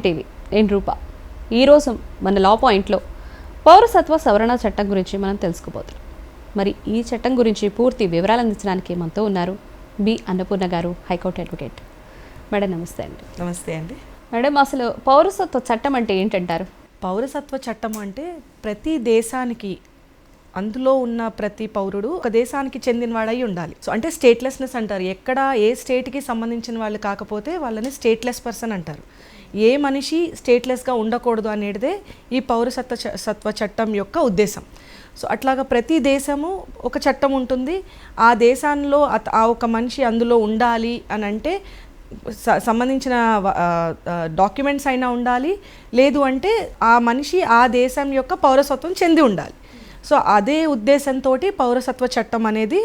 TV నేను రూపా. ఈరోజు మన లా పాయింట్లో పౌరసత్వ సవరణ చట్టం గురించి మనం తెలుసుకోబోతున్నాం. మరి ఈ చట్టం గురించి పూర్తి వివరాలు అందించడానికి మనతో ఉన్నారు బి అన్నపూర్ణ గారు, హైకోర్టు అడ్వకేట్. మేడం నమస్తే అండి. నమస్తే అండి. మేడం, అసలు పౌరసత్వ చట్టం అంటే ఏంటంటారు? పౌరసత్వ చట్టం అంటే ప్రతి దేశానికి అందులో ఉన్న ప్రతి పౌరుడు ఒక దేశానికి చెందినవాడై ఉండాలి. సో అంటే స్టేట్లెస్నెస్ అంటారు. ఎక్కడ ఏ స్టేట్కి సంబంధించిన వాళ్ళు కాకపోతే వాళ్ళని స్టేట్లెస్ పర్సన్ అంటారు. ఏ మనిషి స్టేట్లెస్గా ఉండకూడదు అనేదే ఈ పౌరసత్వ చట్టం యొక్క ఉద్దేశం. సో అట్లాగా ప్రతి దేశము ఒక చట్టం ఉంటుంది. ఆ దేశంలో ఆ ఒక మనిషి అందులో ఉండాలి అని అంటే సంబంధించిన డాక్యుమెంట్స్ అయినా ఉండాలి, లేదు అంటే ఆ మనిషి ఆ దేశం యొక్క పౌరసత్వం చెంది ఉండాలి. సో అదే ఉద్దేశంతో పౌరసత్వ చట్టం అనేది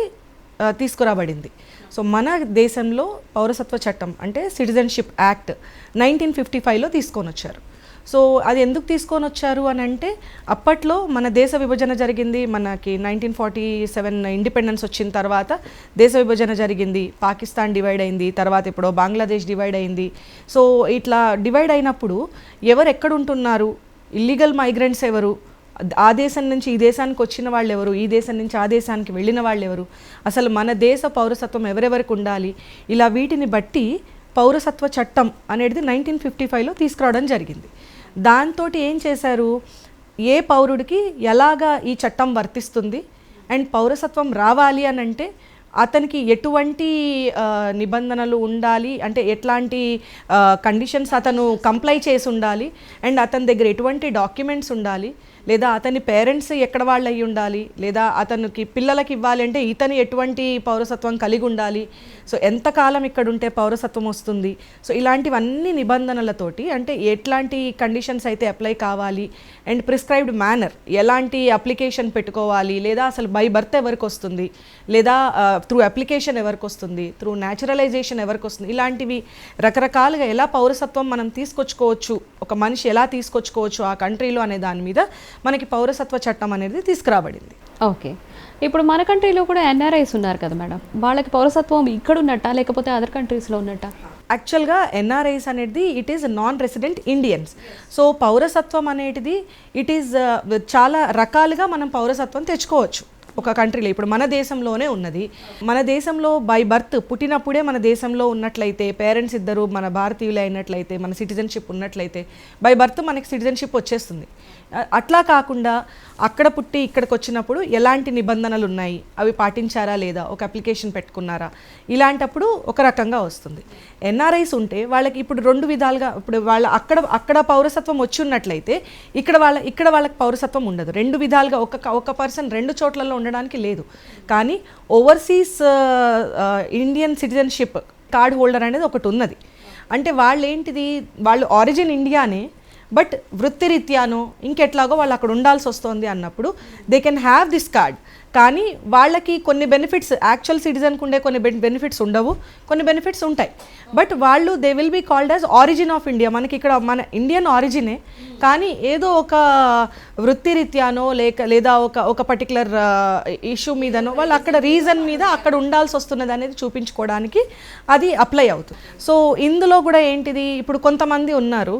తీసుకురాబడింది. సో మన దేశంలో పౌరసత్వ చట్టం అంటే సిటిజన్షిప్ యాక్ట్ 1955లో తీసుకొని వచ్చారు. సో అది ఎందుకు తీసుకొని వచ్చారు అని అంటే అప్పట్లో మన దేశ విభజన జరిగింది. మనకి 1947 ఇండిపెండెన్స్ వచ్చిన తర్వాత దేశ విభజన జరిగింది. పాకిస్తాన్ డివైడ్ అయింది, తర్వాత ఇప్పుడు బంగ్లాదేశ్ డివైడ్ అయింది. సో ఇట్లా డివైడ్ అయినప్పుడు ఎవరు ఎక్కడ ఉంటున్నారు, ఇల్లీగల్ మైగ్రెంట్స్ ఎవరు, ఆ దేశం నుంచి ఈ దేశానికి వచ్చిన వాళ్ళు ఎవరు, ఈ దేశం నుంచి ఆ దేశానికి వెళ్ళిన వాళ్ళు ఎవరు, అసలు మన దేశ పౌరసత్వం ఎవరెవరికి ఉండాలి, ఇలా వీటిని బట్టి పౌరసత్వ చట్టం అనేది 1955లో తీసుకురావడం జరిగింది. దాంతో ఏం చేశారు, ఏ పౌరుడికి ఎలాగా ఈ చట్టం వర్తిస్తుంది అండ్ పౌరసత్వం రావాలి అని అంటే అతనికి ఎటువంటి నిబంధనలు ఉండాలి, అంటే ఎట్లాంటి కండిషన్స్ అతను కంప్లై చేసి ఉండాలి, అండ్ అతని దగ్గర ఎటువంటి డాక్యుమెంట్స్ ఉండాలి, లేదా అతని పేరెంట్స్ ఎక్కడ వాళ్ళు అయ్యి ఉండాలి, లేదా అతనికి పిల్లలకి ఇవ్వాలి అంటే ఇతను ఎటువంటి పౌరసత్వం కలిగి ఉండాలి, సో ఎంతకాలం ఇక్కడ ఉంటే పౌరసత్వం వస్తుంది, సో ఇలాంటివన్నీ నిబంధనలతోటి అంటే ఎట్లాంటి కండిషన్స్ అయితే అప్లై కావాలి అండ్ ప్రిస్క్రైబ్డ్ మేనర్ ఎలాంటి అప్లికేషన్ పెట్టుకోవాలి, లేదా అసలు బై బర్త్ ఎవరికి వస్తుంది, లేదా త్రూ అప్లికేషన్ ఎవరికి వస్తుంది, త్రూ న్యాచురలైజేషన్ ఎవరికి వస్తుంది, ఇలాంటివి రకరకాలుగా ఎలా పౌరసత్వం మనం తీసుకొచ్చుకోవచ్చు, ఒక మనిషి ఎలా తీసుకొచ్చుకోవచ్చు ఆ కంట్రీలో అనే దాని మీద మనకి పౌరసత్వ చట్టం అనేది తీసుకురాబడింది. ఓకే, ఇప్పుడు మన కంట్రీలో కూడా ఎన్ఆర్ఐస్ ఉన్నారు కదా మేడం, వాళ్ళకి పౌరసత్వం ఇక్కడ ఉన్నట్టా లేకపోతే అదర్ కంట్రీస్లో ఉన్నట్టా? యాక్చువల్గా ఎన్ఆర్ఐస్ అనేది it is non resident Indians. So పౌరసత్వం అనేది ఇట్ ఈస్ చాలా రకాలుగా మనం పౌరసత్వం తెచ్చుకోవచ్చు ఒక కంట్రీలో. ఇప్పుడు మన దేశంలోనే ఉన్నది, మన దేశంలో బై బర్త్ పుట్టినప్పుడే మన దేశంలో ఉన్నట్లయితే, పేరెంట్స్ ఇద్దరు మన భారతీయులు అయినట్లయితే, మన సిటిజన్షిప్ ఉన్నట్లయితే బై బర్త్ మనకి సిటిజన్షిప్ వచ్చేస్తుంది. అట్లా కాకుండా అక్కడ పుట్టి ఇక్కడికి వచ్చినప్పుడు ఎలాంటి నిబంధనలు ఉన్నాయి, అవి పాటించారా లేదా, ఒక అప్లికేషన్ పెట్టుకున్నారా, ఇలాంటప్పుడు ఒక రకంగా వస్తుంది. ఎన్ఆర్ఐస్ ఉంటే వాళ్ళకి ఇప్పుడు రెండు విధాలుగా, ఇప్పుడు వాళ్ళ అక్కడ పౌరసత్వం వచ్చి ఉన్నట్లయితే ఇక్కడ వాళ్ళకి పౌరసత్వం ఉండదు. రెండు విధాలుగా ఒక పర్సన్ రెండు చోట్లలో ఉండడానికి లేదు. కానీ overseas Indian citizenship card holder అనేది ఒకటి ఉన్నది. అంటే వాళ్ళు ఆరిజిన్ ఇండియానే, బట్ వృత్తిరీత్యానో ఇంకెట్లాగో వాళ్ళు అక్కడ ఉండాల్సి వస్తుంది అన్నప్పుడు they can have this card. కానీ వాళ్ళకి కొన్ని బెనిఫిట్స్ యాక్చువల్ సిటిజన్కి ఉండే కొన్ని బెనిఫిట్స్ ఉండవు, కొన్ని బెనిఫిట్స్ ఉంటాయి. బట్ వాళ్ళు they will be called as origin of India. మనకి ఇక్కడ మన ఇండియన్ ఆరిజినే, కానీ ఏదో ఒక వృత్తిరీత్యానో లేదా ఒక పర్టికులర్ ఇష్యూ మీదనో వాళ్ళు అక్కడ రీజన్ మీద అక్కడ ఉండాల్సి వస్తున్నది అనేది చూపించుకోవడానికి అది అప్లై అవుతుంది. సో ఇందులో కూడా ఏంటిది, ఇప్పుడు కొంతమంది ఉన్నారు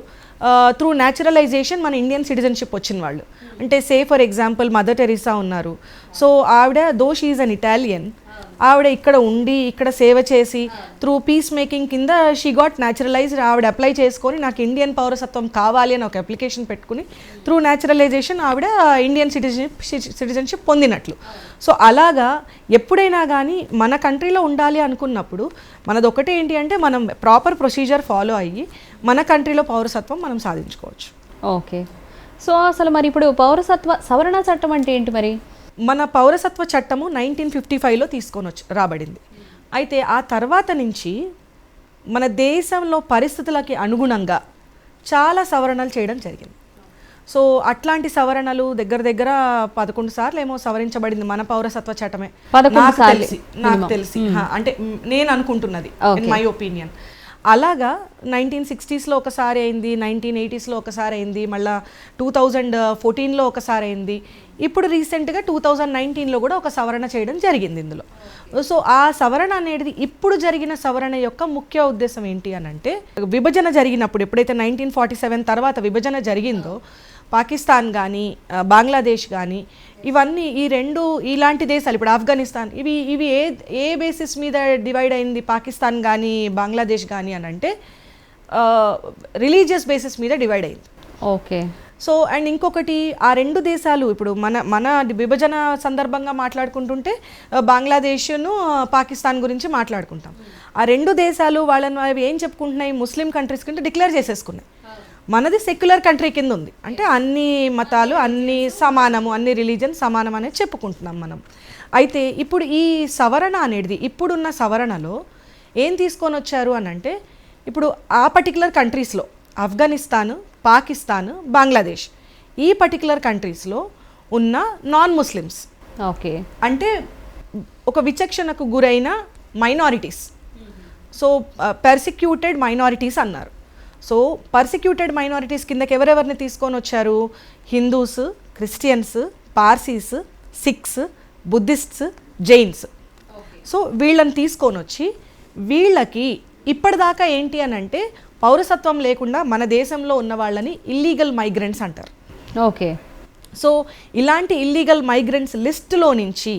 త్రూ న్యాచురలైజేషన్ మన ఇండియన్ సిటిజన్షిప్ వచ్చిన వాళ్ళు. అంటే say for example mother Teresa ఉన్నారు. సో ఆవిడ though she is an Italian, ఆవిడ ఇక్కడ ఉండి ఇక్కడ సేవ చేసి త్రూ పీస్ మేకింగ్ కింద షీ గాట్ న్యాచురలైజ్డ్. ఆవిడ అప్లై చేసుకొని నాకు ఇండియన్ పౌరసత్వం కావాలి అని ఒక అప్లికేషన్ పెట్టుకుని త్రూ న్యాచురలైజేషన్ ఆవిడ ఇండియన్ సిటిజన్షిప్ పొందినట్లు. సో అలాగా ఎప్పుడైనా కానీ మన కంట్రీలో ఉండాలి అనుకున్నప్పుడు మనది ఒకటి ఏంటి అంటే మనం ప్రాపర్ ప్రొసీజర్ ఫాలో అయ్యి మన కంట్రీలో పౌరసత్వం మనం సాధించుకోవచ్చు. ఓకే, సో అసలు మరి ఇప్పుడు పౌరసత్వ సవరణ చట్టం అంటే ఏంటి మరి? మన పౌరసత్వ చట్టము 1955లో తీసుకొని రాబడింది. అయితే ఆ తర్వాత నుంచి మన దేశంలో పరిస్థితులకి అనుగుణంగా చాలా సవరణలు చేయడం జరిగింది. సో అట్లాంటి సవరణలు దగ్గర 11 సార్లు ఏమో సవరించబడింది మన పౌరసత్వ చట్టమే నాకు తెలిసి. అంటే నేను అనుకుంటున్నది, ఇన్ మై ఒపీనియన్. అలాగా 1960స్లో ఒకసారి అయింది, 1980స్లో ఒకసారి అయింది, మళ్ళీ 2014లో ఒకసారి అయింది, ఇప్పుడు రీసెంట్గా 2019లో కూడా ఒక సవరణ చేయడం జరిగింది ఇందులో. సో ఆ సవరణ అనేది ఇప్పుడు జరిగిన సవరణ యొక్క ముఖ్య ఉద్దేశం ఏంటి అని అంటే, విభజన జరిగినప్పుడు ఎప్పుడైతే 1947 తర్వాత విభజన జరిగిందో పాకిస్తాన్ కానీ బంగ్లాదేశ్ కానీ ఇవన్నీ ఈ రెండు ఇలాంటి దేశాలు, ఇప్పుడు ఆఫ్ఘనిస్తాన్, ఇవి ఏ బేసిస్ మీద డివైడ్ అయింది పాకిస్తాన్ కానీ బంగ్లాదేశ్ కానీ అని అంటే రిలీజియస్ బేసిస్ మీద డివైడ్ అయింది. ఓకే. సో అండ్ ఇంకొకటి, ఆ రెండు దేశాలు ఇప్పుడు మన విభజన సందర్భంగా మాట్లాడుకుంటుంటే బంగ్లాదేశ్ను పాకిస్తాన్ గురించి మాట్లాడుకుంటాం. ఆ రెండు దేశాలు వాళ్ళని అవి ఏం చెప్పుకుంటున్నాయి, ముస్లిం కంట్రీస్ కింద డిక్లేర్ చేసేసుకున్నాయి. మనది సెక్యులర్ కంట్రీ కింద ఉంది, అంటే అన్ని మతాలు అన్ని సమానము, అన్ని రిలీజన్ సమానం అనేది చెప్పుకుంటున్నాం మనం. అయితే ఇప్పుడు ఈ సవరణ అనేది, ఇప్పుడున్న సవరణలో ఏం తీసుకొని వచ్చారు అని అంటే, ఇప్పుడు ఆ పర్టికులర్ కంట్రీస్లో ఆఫ్ఘనిస్తాన్, పాకిస్తాన్, బంగ్లాదేశ్ ఈ పర్టికులర్ కంట్రీస్లో ఉన్న నాన్ ముస్లిమ్స్, ఓకే, అంటే ఒక విచక్షణకు గురైన మైనారిటీస్, సో పర్సిక్యూటెడ్ మైనారిటీస్ అన్నారు. సో పర్సిక్యూటెడ్ మైనారిటీస్ కిందకి ఎవరెవరిని తీసుకొని వచ్చారు, Hindus, Christians, Parsis, Sikhs, Buddhists, Jains. So వీళ్ళని తీసుకొని వచ్చి వీళ్ళకి ఇప్పటిదాకా ఏంటి అని అంటే పౌరసత్వం లేకుండా మన దేశంలో ఉన్న వాళ్ళని ఇల్లీగల్ మైగ్రెంట్స్ అంటారు. ఓకే. సో ఇలాంటి ఇల్లీగల్ మైగ్రెంట్స్ లిస్టులో నుంచి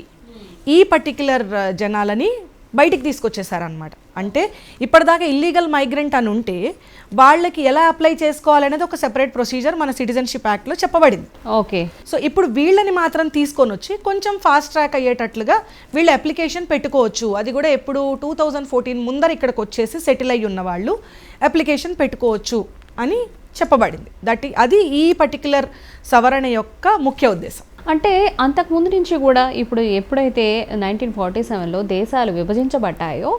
ఈ పర్టిక్యులర్ జనాలని బయటికి తీసుకొచ్చేసారనమాట. అంటే ఇప్పటిదాకా ఇల్లీగల్ మైగ్రెంట్ అని ఉంటే వాళ్ళకి ఎలా అప్లై చేసుకోవాలనేది ఒక సెపరేట్ ప్రొసీజర్ మన సిటిజన్షిప్ యాక్ట్లో చెప్పబడింది. ఓకే. సో ఇప్పుడు వీళ్ళని మాత్రం తీసుకొని వచ్చి కొంచెం ఫాస్ట్ ట్రాక్ అయ్యేటట్లుగా వీళ్ళు అప్లికేషన్ పెట్టుకోవచ్చు. అది కూడా ఎప్పుడు 2014 ముందర ఇక్కడికి వచ్చేసి సెటిల్ అయ్యి ఉన్న వాళ్ళు అప్లికేషన్ పెట్టుకోవచ్చు అని చెప్పబడింది. అది ఈ పర్టిక్యులర్ సవరణ యొక్క ముఖ్య ఉద్దేశం. అంటే అంతకుముందు నుంచి కూడా ఇప్పుడు ఎప్పుడైతే 1947లో దేశాలు విభజించబడ్డాయో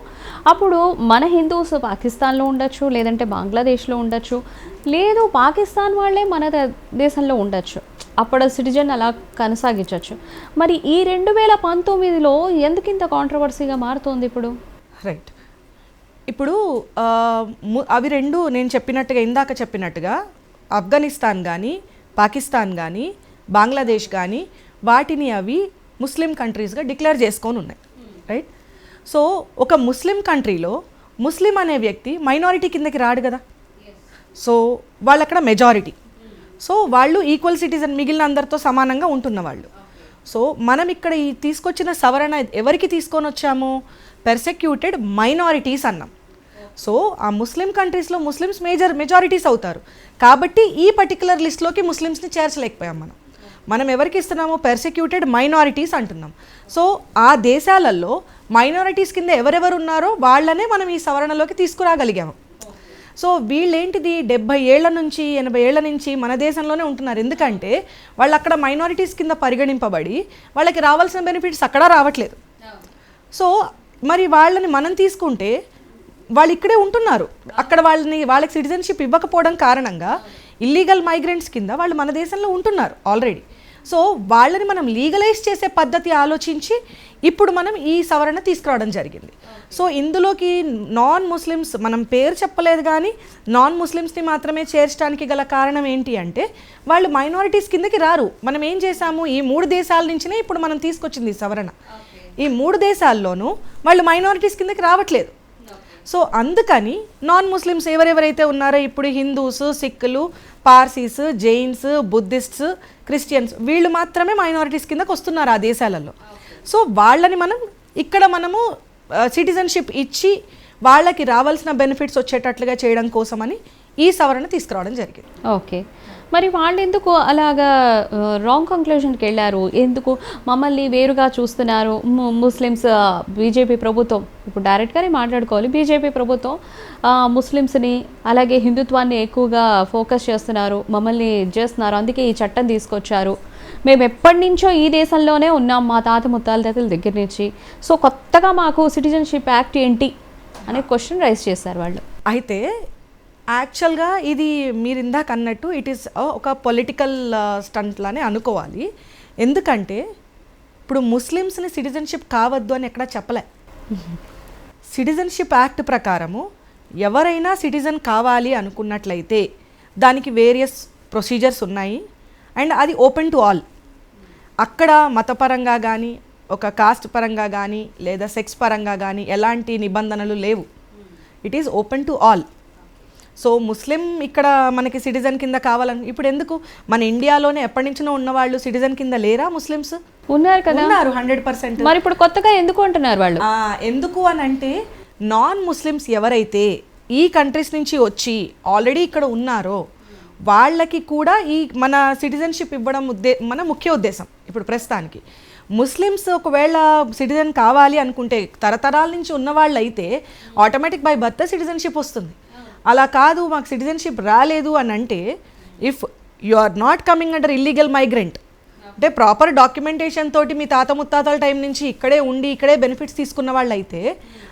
అప్పుడు మన హిందూస్ పాకిస్తాన్లో ఉండొచ్చు, లేదంటే బంగ్లాదేశ్లో ఉండొచ్చు, లేదు పాకిస్తాన్ వాళ్ళే మన దేశంలో ఉండొచ్చు, అప్పుడు సిటిజన్ అలా కొనసాగించవచ్చు. మరి ఈ 2019లో ఎందుకు ఇంత కాంట్రవర్సీగా మారుతోంది ఇప్పుడు? రైట్. ఇప్పుడు అవి రెండు నేను చెప్పినట్టుగా ఇందాక చెప్పినట్టుగా ఆఫ్ఘనిస్తాన్ కానీ పాకిస్తాన్ కానీ బంగ్లాదేశ్ కానీ వాటిని అవి ముస్లిం కంట్రీస్గా డిక్లేర్ చేసుకొని ఉన్నాయి. రైట్. సో ఒక ముస్లిం కంట్రీలో ముస్లిం అనే వ్యక్తి మైనారిటీ కిందకి రాడు కదా. సో వాళ్ళు అక్కడ మెజారిటీ. సో వాళ్ళు ఈక్వల్ సిటిజన్, మిగిలిన అందరితో సమానంగా ఉంటున్న వాళ్ళు. సో మనం ఇక్కడ ఈ తీసుకొచ్చిన సవరణ ఎవరికి తీసుకొని వచ్చాము, పెర్సెక్యూటెడ్ మైనారిటీస్ అన్నాం. సో ఆ ముస్లిం కంట్రీస్లో ముస్లిమ్స్ మెజారిటీస్ అవుతారు కాబట్టి ఈ పర్టికులర్ లిస్ట్లోకి ముస్లిమ్స్ని చేర్చలేకపోయాం. మనం ఎవరికి ఇస్తున్నాము, పెర్సిక్యూటెడ్ మైనారిటీస్ అంటున్నాం. సో ఆ దేశాలలో మైనారిటీస్ కింద ఎవరెవరు ఉన్నారో వాళ్ళనే మనం ఈ సవరణలోకి తీసుకురాగలిగాము. సో వీళ్ళేంటిది 70 ఏళ్ల నుంచి 80 ఏళ్ల నుంచి మన దేశంలోనే ఉంటున్నారు. ఎందుకంటే వాళ్ళు అక్కడ మైనారిటీస్ కింద పరిగణింపబడి వాళ్ళకి రావాల్సిన బెనిఫిట్స్ అక్కడ రావట్లేదు. సో మరి వాళ్ళని మనం తీసుకుంటే వాళ్ళు ఇక్కడే ఉంటున్నారు, అక్కడ వాళ్ళకి సిటిజన్షిప్ ఇవ్వకపోవడం కారణంగా ఇల్లీగల్ మైగ్రెంట్స్ కింద వాళ్ళు మన దేశంలో ఉంటున్నారు ఆల్రెడీ. సో వాళ్ళని మనం లీగలైజ్ చేసే పద్ధతి ఆలోచించి ఇప్పుడు మనం ఈ సవరణ తీసుకురావడం జరిగింది. సో ఇందులోకి నాన్ ముస్లిమ్స్, మనం పేరు చెప్పలేదు కానీ నాన్ ముస్లిమ్స్ని మాత్రమే చేర్చడానికి గల కారణం ఏంటి అంటే వాళ్ళు మైనారిటీస్ కిందకి రారు. మనం ఏం చేసాము, ఈ 3 దేశాల నుంచినే ఇప్పుడు మనం తీసుకొచ్చింది ఈ సవరణ. ఈ 3 దేశాల్లోనూ వాళ్ళు మైనారిటీస్ కిందకి రావట్లేదు. సో అందుకని నాన్ ముస్లిమ్స్ ఎవరెవరైతే ఉన్నారో ఇప్పుడు హిందూస్, సిక్కులు, పార్సీస్, జైన్స్, బుద్ధిస్ట్స్, క్రిస్టియన్స్ వీళ్ళు మాత్రమే మైనారిటీస్ కిందకు వస్తున్నారు ఆ దేశాలలో. సో వాళ్ళని మనము సిటిజన్షిప్ ఇచ్చి వాళ్ళకి రావాల్సిన బెనిఫిట్స్ వచ్చేటట్లుగా చేయడం కోసమని ఈ సవరణ తీసుకురావడం జరిగింది. ఓకే. మరి వాళ్ళు ఎందుకు అలాగా రాంగ్ కంక్లూజన్కి వెళ్ళారు? ఎందుకు మమ్మల్ని వేరుగా చూస్తున్నారు? ముస్లిమ్స్, బీజేపీ ప్రభుత్వం, ఇప్పుడు డైరెక్ట్గానే మాట్లాడుకోవాలి, బీజేపీ ప్రభుత్వం ముస్లిమ్స్ని అలాగే హిందుత్వాన్ని ఎక్కువగా ఫోకస్ చేస్తున్నారు, మమ్మల్ని చేస్తున్నారు, అందుకే ఈ చట్టం తీసుకొచ్చారు, మేము ఎప్పటి నుంచో ఈ దేశంలోనే ఉన్నాం మా తాత ముత్తాల దగ్గర నుంచి, సో కొత్తగా మాకు సిటిజన్షిప్ యాక్ట్ ఏంటి అనే క్వశ్చన్ రైజ్ చేశారు వాళ్ళు. అయితే యాక్చువల్గా ఇది మీరు ఇందాక అన్నట్టు ఇట్ ఈస్ ఒక పొలిటికల్ స్టంట్ లానే అనుకోవాలి. ఎందుకంటే ఇప్పుడు ముస్లిమ్స్ని సిటిజన్షిప్ కావద్దు అని ఎక్కడా చెప్పలే. సిటిజన్షిప్ యాక్ట్ ప్రకారము ఎవరైనా సిటిజన్ కావాలి అనుకున్నట్లయితే దానికి వేరియస్ ప్రొసీజర్స్ ఉన్నాయి అండ్ అది ఓపెన్ టు ఆల్. అక్కడ మతపరంగా కానీ ఒక కాస్ట్ పరంగా కానీ లేదా సెక్స్ పరంగా కానీ ఎలాంటి నిబంధనలు లేవు. It is open to all. So Muslim ఇక్కడ మనకి సిటిజన్ కింద కావాలని ఇప్పుడు ఎందుకు మన ఇండియాలోనే ఎప్పటి నుంచో ఉన్నవాళ్ళు సిటిజన్ కింద లేరా ముస్లిమ్స్? ఉన్నారు కదా, ఉన్నారు 100%. మరి ఇప్పుడు కొత్తగా ఎందుకు అంటున్నారు వాళ్ళు? ఎందుకు అని అంటే నాన్ ముస్లిమ్స్ ఎవరైతే ఈ కంట్రీస్ నుంచి వచ్చి ఆల్రెడీ ఇక్కడ ఉన్నారో వాళ్ళకి కూడా ఈ మన సిటిజన్షిప్ ఇవ్వడం మన ముఖ్య ఉద్దేశం. ఇప్పుడు ప్రస్తుతానికి ముస్లిమ్స్ ఒకవేళ సిటిజన్ కావాలి అనుకుంటే తరతరాల నుంచి ఉన్న వాళ్ళు అయితే ఆటోమేటిక్ బై బర్త్ సిటిజన్షిప్ వస్తుంది. అలా కాదు మాకు సిటిజన్షిప్ రాలేదు అని అంటే if you are not coming under illegal migrant అంటే ప్రాపర్ డాక్యుమెంటేషన్ తోటి మీ తాత ముత్తాతల టైం నుంచి ఇక్కడే ఉండి ఇక్కడే బెనిఫిట్స్ తీసుకున్న వాళ్ళు అయితే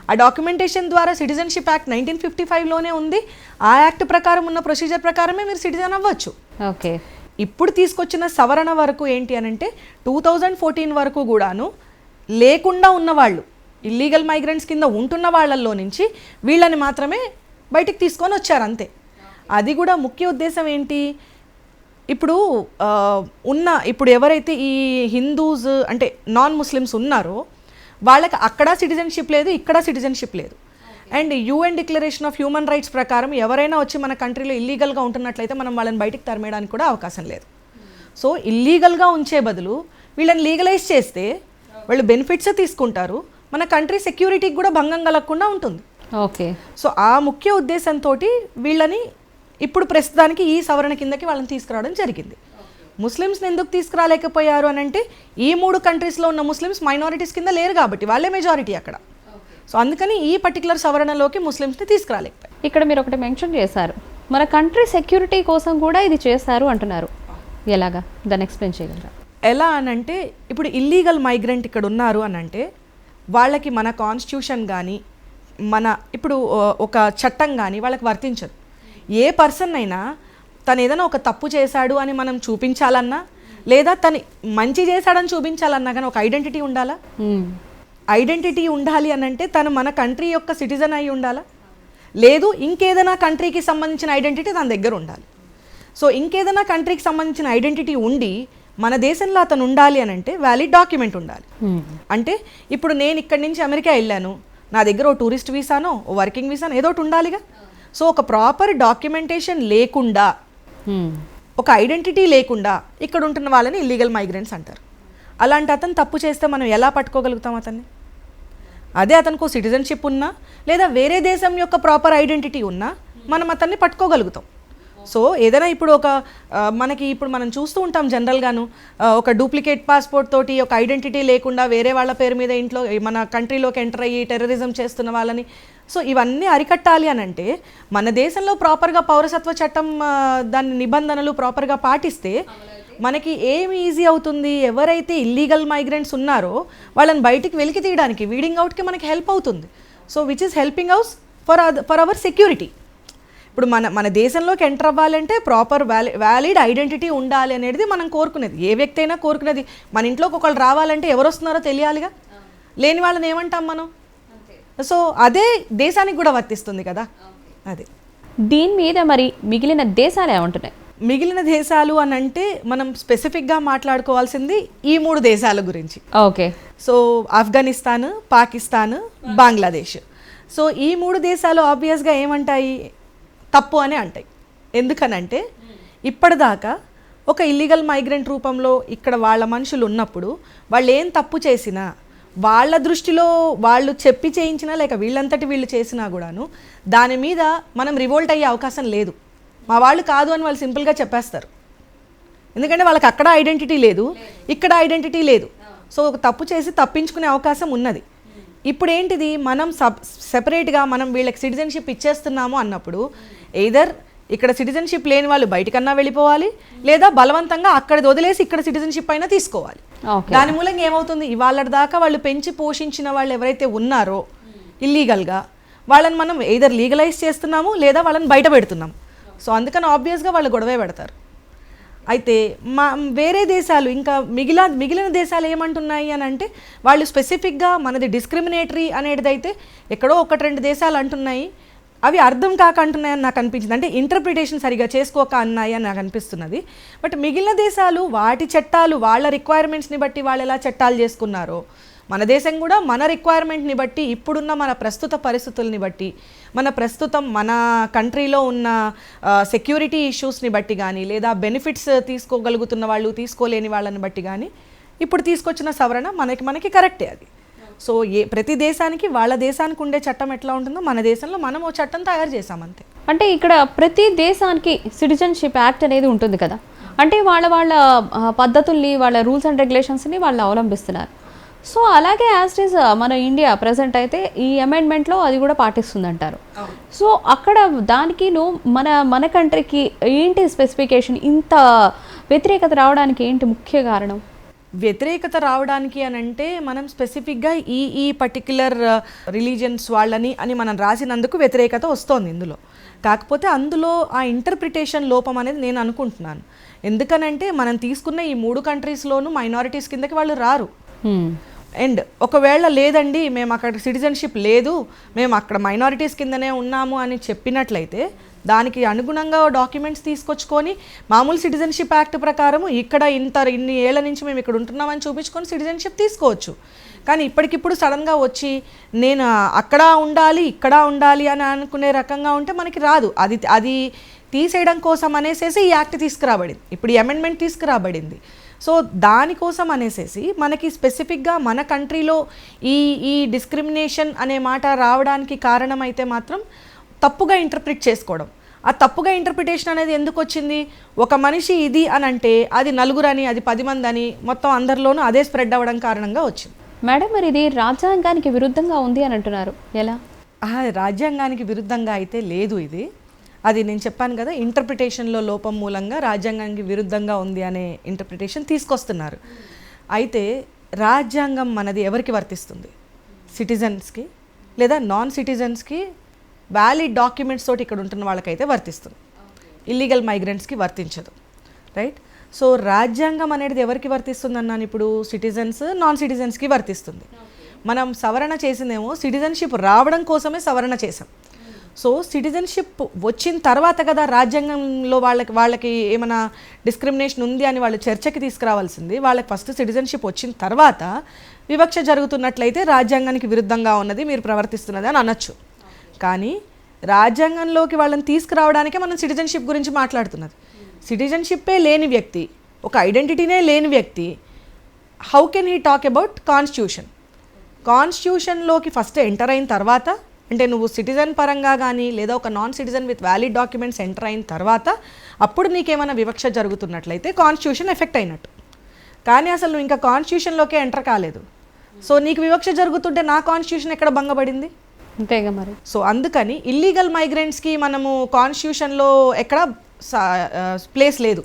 ఆ డాక్యుమెంటేషన్ ద్వారా సిటిజన్షిప్ యాక్ట్ 1955లోనే ఉంది. ఆ యాక్ట్ ప్రకారం ఉన్న ప్రొసీజర్ ప్రకారమే మీరు సిటిజన్ అవ్వచ్చు. ఓకే, ఇప్పుడు తీసుకొచ్చిన సవరణ వరకు ఏంటి అని అంటే 2014 వరకు కూడాను లేకుండా ఉన్నవాళ్ళు ఇల్లీగల్ మైగ్రెంట్స్ కింద ఉంటున్న వాళ్ళల్లో నుంచి వీళ్ళని మాత్రమే బయటికి తీసుకొని వచ్చారు అంతే. అది కూడా ముఖ్య ఉద్దేశం ఏంటి, ఇప్పుడు ఇప్పుడు ఎవరైతే ఈ హిందూస్ అంటే నాన్ ముస్లిమ్స్ ఉన్నారో వాళ్ళకి అక్కడ సిటిజన్షిప్ లేదు, ఇక్కడ సిటిజన్షిప్ లేదు. And UN declaration of human rights ప్రకారం ఎవరైనా వచ్చి మన కంట్రీలో ఇల్లీగల్గా ఉంటున్నట్లయితే మనం వాళ్ళని బయటికి తరిమేయడానికి కూడా అవకాశం లేదు. సో ఇల్లీగల్గా ఉంచే బదులు వీళ్ళని లీగలైజ్ చేస్తే వాళ్ళు బెనిఫిట్స్ తీసుకుంటారు, మన కంట్రీ సెక్యూరిటీకి కూడా భంగం కలగకుండా ఉంటుంది. ఓకే, సో ఆ ముఖ్య ఉద్దేశంతో వీళ్ళని ఇప్పుడు ప్రస్తుతానికి ఈ సవరణ కిందకి వాళ్ళని తీసుకురావడం జరిగింది. ముస్లిమ్స్ని ఎందుకు తీసుకురాలేకపోయారు అని అంటే ఈ 3 కంట్రీస్లో ఉన్న ముస్లిమ్స్ మైనారిటీస్ కింద లేరు కాబట్టి వాళ్ళే మెజారిటీ అక్కడ. సో అందుకని ఈ పర్టికులర్ సవరణలోకి ముస్లిమ్స్ని తీసుకురాలేకపోయారు. ఇక్కడ మీరు ఒకటి మెన్షన్ చేశారు, మన కంట్రీ సెక్యూరిటీ కోసం కూడా ఇది చేశారు అంటున్నారు. ఎలాగా దాన్ని ఎక్స్ప్లెయిన్ చేయగలరా? ఎలా అనంటే ఇప్పుడు ఇల్లీగల్ మైగ్రెంట్ ఇక్కడ ఉన్నారు అని అంటే వాళ్ళకి మన కాన్స్టిట్యూషన్ కానీ మన ఇప్పుడు ఒక చట్టం కానీ వాళ్ళకి వర్తించదు. ఏ పర్సన్ అయినా తను ఏదైనా ఒక తప్పు చేశాడు అని మనం చూపించాలన్నా లేదా తను మంచి చేశాడని చూపించాలన్నా కానీ ఒక ఐడెంటిటీ ఉండాలా? ఐడెంటిటీ ఉండాలి అని అంటే తను మన కంట్రీ యొక్క సిటిజన్ అయి ఉండాలా, లేదు ఇంకేదైనా కంట్రీకి సంబంధించిన ఐడెంటిటీ తన దగ్గర ఉండాలి. సో ఇంకేదైనా కంట్రీకి సంబంధించిన ఐడెంటిటీ ఉండి మన దేశంలో అతను ఉండాలి అని అంటే వ్యాలిడ్ డాక్యుమెంట్ ఉండాలి. అంటే ఇప్పుడు నేను ఇక్కడి నుంచి అమెరికా వెళ్ళాను, నా దగ్గర ఓ టూరిస్ట్ వీసానో ఓ వర్కింగ్ వీసానో ఏదో ఒకటి ఉండాలిగా. సో ఒక ప్రాపర్ డాక్యుమెంటేషన్ లేకుండా ఒక ఐడెంటిటీ లేకుండా ఇక్కడ ఉంటున్న వాళ్ళని ఇల్లీగల్ మైగ్రెంట్స్ అంటారు. అలాంటి అతను తప్పు చేస్తే మనం ఎలా పట్టుకోగలుగుతాం అతన్ని? అదే అతనికి సిటిజన్షిప్ ఉన్నా లేదా వేరే దేశం యొక్క ప్రాపర్ ఐడెంటిటీ ఉన్నా మనం అతన్ని పట్టుకోగలుగుతాం. సో ఏదైనా ఇప్పుడు మనకి ఇప్పుడు మనం చూస్తూ ఉంటాం జనరల్గాను ఒక డూప్లికేట్ పాస్పోర్ట్ తోటి ఒక ఐడెంటిటీ లేకుండా వేరే వాళ్ళ పేరు మీద ఇంట్లో మన కంట్రీలోకి ఎంటర్ అయ్యి టెర్రరిజం చేస్తున్న వాళ్ళని. సో ఇవన్నీ అరికట్టాలి అని అంటే మన దేశంలో ప్రాపర్గా పౌరసత్వ చట్టం దాని నిబంధనలు ప్రాపర్గా పాటిస్తే మనకి ఏమి ఈజీ అవుతుంది, ఎవరైతే ఇల్లీగల్ మైగ్రెంట్స్ ఉన్నారో వాళ్ళని బయటికి వెలికి తీయడానికి వీడింగ్ అవుట్కి మనకి హెల్ప్ అవుతుంది. So which is helping us for our security. ఇప్పుడు మన దేశంలోకి ఎంటర్ అవ్వాలంటే ప్రాపర్ వ్యాలిడ్ ఐడెంటిటీ ఉండాలి అనేది మనం కోరుకునేది, ఏ వ్యక్తి అయినా కోరుకునేది. మన ఇంట్లోకి ఒకళ్ళు రావాలంటే ఎవరు వస్తున్నారో తెలియాలిగా, లేని వాళ్ళని ఏమంటాం మనం? సో అదే దేశానికి కూడా వర్తిస్తుంది కదా. అదే దీని మీద మరి మిగిలిన దేశాలు ఏమంటున్నాయి? మిగిలిన దేశాలు అని అంటే మనం స్పెసిఫిక్గా మాట్లాడుకోవాల్సింది ఈ 3 దేశాల గురించి. Okay, so Afghanistan, Pakistan, Bangladesh. So ఈ 3 దేశాలు ఆబ్వియస్గా ఏమంటాయి, తప్పు అని అంటాయి. ఎందుకనంటే ఇప్పటిదాకా ఒక ఇల్లీగల్ మైగ్రెంట్ రూపంలో ఇక్కడ వాళ్ళ మనుషులు ఉన్నప్పుడు వాళ్ళు ఏం తప్పు చేసినా వాళ్ళ దృష్టిలో వాళ్ళు చెప్పి చేయించినా లేక వీళ్ళంతటి వీళ్ళు చేసినా కూడాను దాని మీద మనం రివోల్ట్ అయ్యే అవకాశం లేదు. మా వాళ్ళు కాదు అని వాళ్ళు సింపుల్గా చెప్పేస్తారు. ఎందుకంటే వాళ్ళకి అక్కడ ఐడెంటిటీ లేదు, ఇక్కడ ఐడెంటిటీ లేదు. సో ఒక తప్పు చేసి తప్పించుకునే అవకాశం ఉన్నది. ఇప్పుడు ఏంటిది, మనం సెపరేట్గా మనం వీళ్ళకి సిటిజన్షిప్ ఇచ్చేస్తున్నాము అన్నప్పుడు ఎయిదర్ ఇక్కడ సిటిజన్షిప్ లేని వాళ్ళు బయటకన్నా వెళ్ళిపోవాలి, లేదా బలవంతంగా అక్కడ వదిలేసి ఇక్కడ సిటిజన్షిప్ అయినా తీసుకోవాలి. దాని మూలంగా ఏమవుతుంది, ఇవాళ దాకా వాళ్ళు పెంచి పోషించిన వాళ్ళు ఎవరైతే ఉన్నారో ఇల్లీగల్గా వాళ్ళని మనం ఎయిదర్ లీగలైజ్ చేస్తున్నాము లేదా వాళ్ళని బయట పెడుతున్నాము. సో అందుకని ఆబ్వియస్గా వాళ్ళు గొడవే పెడతారు. అయితే వేరే దేశాలు ఇంకా మిగిలిన దేశాలు ఏమంటున్నాయి అని అంటే వాళ్ళు స్పెసిఫిక్గా మనది డిస్క్రిమినేటరీ అనేది అయితే ఎక్కడో 1-2 దేశాలు అంటున్నాయి. అవి అర్థం కాక అంటున్నాయని నాకు అనిపించింది. అంటే ఇంటర్ప్రిటేషన్ సరిగా చేసుకోక అన్నాయి అని నాకు అనిపిస్తున్నది. బట్ మిగిలిన దేశాలు వాటి చట్టాలు వాళ్ళ రిక్వైర్మెంట్స్ని బట్టి వాళ్ళు ఎలా చట్టాలు చేసుకున్నారో, మన దేశం కూడా మన రిక్వైర్మెంట్ని బట్టి, ఇప్పుడున్న మన ప్రస్తుత పరిస్థితుల్ని బట్టి, మన ప్రస్తుతం మన కంట్రీలో ఉన్న సెక్యూరిటీ ఇష్యూస్ని బట్టి కానీ, లేదా బెనిఫిట్స్ తీసుకోగలుగుతున్న వాళ్ళు తీసుకోలేని వాళ్ళని బట్టి కానీ ఇప్పుడు తీసుకొచ్చిన సవరణ మనకి కరెక్టే అది. సో ప్రతి దేశానికి వాళ్ళ దేశానికి ఉండే చట్టం ఎట్లా ఉంటుందో మన దేశంలో మనం ఓ చట్టం తయారు చేసామంతే. అంటే ఇక్కడ ప్రతి దేశానికి సిటిజన్షిప్ యాక్ట్ అనేది ఉంటుంది కదా, అంటే వాళ్ళ పద్ధతుల్ని, వాళ్ళ రూల్స్ అండ్ రెగ్యులేషన్స్ని వాళ్ళు అవలంబిస్తున్నారు. సో అలాగే యాజ్ ఇట్ ఈస్ మన ఇండియా ప్రజెంట్ అయితే ఈ అమెండ్మెంట్లో అది కూడా పాటిస్తుంది అంటారు. సో అక్కడ దానికి మన కంట్రీకి ఏంటి స్పెసిఫికేషన్, ఇంత వ్యతిరేకత రావడానికి ఏంటి ముఖ్య కారణం? వ్యతిరేకత రావడానికి అని అంటే మనం స్పెసిఫిక్గా ఈ పర్టిక్యులర్ రిలీజియన్స్ వాళ్ళని అని మనం రాసినందుకు వ్యతిరేకత వస్తోంది ఇందులో. కాకపోతే అందులో ఆ ఇంటర్ప్రిటేషన్ లోపం అనేది నేను అనుకుంటున్నాను. ఎందుకనంటే మనం తీసుకున్న ఈ 3 కంట్రీస్లోనూ మైనారిటీస్ కిందకి వాళ్ళు రారు. అండ్ ఒకవేళ లేదండి మేము అక్కడ సిటిజన్షిప్ లేదు, మేము అక్కడ మైనారిటీస్ కిందనే ఉన్నాము అని చెప్పినట్లయితే దానికి అనుగుణంగా డాక్యుమెంట్స్ తీసుకొచ్చుకొని మామూలు సిటిజన్షిప్ యాక్ట్ ప్రకారం ఇక్కడ ఇన్ని ఏళ్ల నుంచి మేము ఇక్కడ ఉంటున్నామని చూపించుకొని సిటిజన్షిప్ తీసుకోవచ్చు. కానీ ఇప్పటికిప్పుడు సడన్గా వచ్చి నేను అక్కడ ఉండాలి ఇక్కడ ఉండాలి అని అనుకునే రకంగా ఉంటే మనకి రాదు. అది తీసేయడం కోసం అనేసేసి ఈ యాక్ట్ తీసుకురాబడింది, ఇప్పుడు ఈ అమెండ్మెంట్ తీసుకురాబడింది. సో దానికోసం అనేసేసి మనకి స్పెసిఫిక్గా మన కంట్రీలో ఈ డిస్క్రిమినేషన్ అనే మాట రావడానికి కారణమైతే మాత్రం తప్పుగా ఇంటర్ప్రిట్ చేసుకోవడం. ఆ తప్పుగా ఇంటర్ప్రిటేషన్ అనేది ఎందుకు వచ్చింది? ఒక మనిషి ఇది అని అంటే అది నలుగురని, అది 10 మంది అని మొత్తం అందరిలోనూ అదే స్ప్రెడ్ అవ్వడం కారణంగా వచ్చింది. మేడం, మరి ఇది రాజ్యాంగానికి విరుద్ధంగా ఉంది అని అంటున్నారు, ఎలా? రాజ్యాంగానికి విరుద్ధంగా అయితే లేదు ఇది. అది నేను చెప్పాను కదా, ఇంటర్ప్రిటేషన్లో లోపం మూలంగా రాజ్యాంగానికి విరుద్ధంగా ఉంది అనే ఇంటర్ప్రిటేషన్ తీసుకొస్తున్నారు. అయితే రాజ్యాంగం మనది ఎవరికి వర్తిస్తుంది? సిటిజన్స్కి లేదా నాన్ సిటిజన్స్కి వ్యాలిడ్ డాక్యుమెంట్స్ తోటి ఇక్కడ ఉంటున్న వాళ్ళకైతే వర్తిస్తుంది, ఇల్లీగల్ మైగ్రెంట్స్కి వర్తించదు, రైట్? సో రాజ్యాంగం అనేది ఎవరికి వర్తిస్తుంది అన్నాను ఇప్పుడు? సిటిజన్స్, నాన్ సిటిజన్స్కి వర్తిస్తుంది. మనం సవరణ చేసిందేమో సిటిజన్షిప్ రావడం కోసమే సవరణ చేసాం. సో సిటిజన్షిప్ వచ్చిన తర్వాత కదా రాజ్యాంగంలో వాళ్ళకి ఏమైనా డిస్క్రిమినేషన్ ఉంది అని వాళ్ళు చర్చకి తీసుకురావాల్సింది. వాళ్ళకి ఫస్ట్ సిటిజన్షిప్ వచ్చిన తర్వాత వివక్ష జరుగుతున్నట్లయితే రాజ్యాంగానికి విరుద్ధంగా ఉన్నది, మీరు ప్రవర్తిస్తున్నది అని అనొచ్చు. కానీ రాజ్యాంగంలోకి వాళ్ళని తీసుకురావడానికే మనం సిటిజన్షిప్ గురించి మాట్లాడుతున్నది. సిటిజన్షిప్పే లేని వ్యక్తి, ఒక ఐడెంటిటీనే లేని వ్యక్తి, how can he talk about constitution? కాన్స్టిట్యూషన్లోకి ఫస్ట్ ఎంటర్ అయిన తర్వాత, అంటే నువ్వు సిటిజన్ పరంగా కానీ లేదా ఒక non citizen with valid documents enter అయిన తర్వాత అప్పుడు నీకేమైనా వివక్ష జరుగుతున్నట్లయితే కాన్స్టిట్యూషన్ ఎఫెక్ట్ అయినట్టు. కానీ అసలు నువ్వు ఇంకా కాన్స్టిట్యూషన్లోకే ఎంటర్ కాలేదు, సో నీకు వివక్ష జరుగుతుంటే నా కాన్స్టిట్యూషన్ ఎక్కడ భంగపడింది? అంతేగా మరి. సో అందుకని ఇల్లీగల్ మైగ్రెంట్స్కి మనము కాన్స్టిట్యూషన్లో ఎక్కడ ప్లేస్ లేదు.